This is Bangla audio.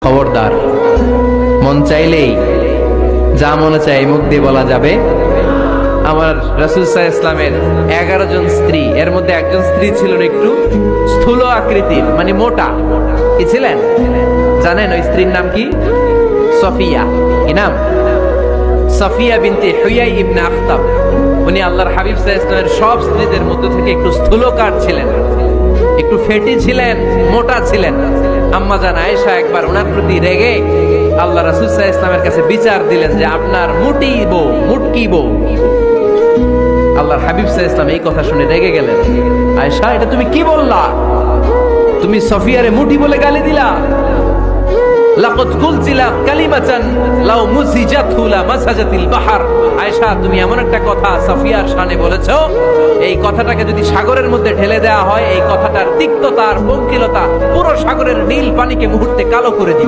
খবরদার, মন চাইলেই যা মনে চায় মুখ দিয়ে বলা যাবে। আমার রাসূল সাল্লাল্লাহু আলাইহি ইসলামের 11 জন স্ত্রী, এর মধ্যে একজন স্ত্রী ছিলেন একটু স্থূল আকৃতির, মানে মোটা। কি ছিলেন জানেন? ওই স্ত্রীর নাম কি? সফিয়া। কি নাম? সফিয়া বিনতে হুয়াই ইবনে আখতাব। উনি আল্লাহর হাবিব সাল্লাল্লাহু আলাইহি ইসলামের সব স্ত্রীদের মধ্যে থেকে একটু স্থূলকার ছিলেন, একটু ফেটি ছিলেন, মোটা ছিলেন। আম্মা জান আয়েশা একবার ওনার প্রতি রেগে আল্লাহ রাসূল সাল্লাল্লাহু আলাইহি ইসলামের কাছে বিচার দিলেন যে আপনার মুটকি বউ। আল্লাহর হাবিব সাল্লাল্লাহু আলাইহি ইসলাম এই কথা শুনে রেগে গেলেন। আয়েশা, এটা তুমি কি বললা? তুমি সফিয়ারে মুটি বলে গালি দিলা। লাকাদ কুলতিলা কালিমাতান লাউ মুসিজাতহু লা মাসাজাতিল বাহর। আয়েশা, তুমি এমন একটা কথা সফিয়ার শানে বলেছো, এই কথাটাকে যদি সাগরের মধ্যে ঢেলে দেওয়া হয়, এই কথাটার তিক্ততা আর পঙ্কিলতা পুরো সাগরের নীল পানিকে মুহূর্তে কালো করে দিবে।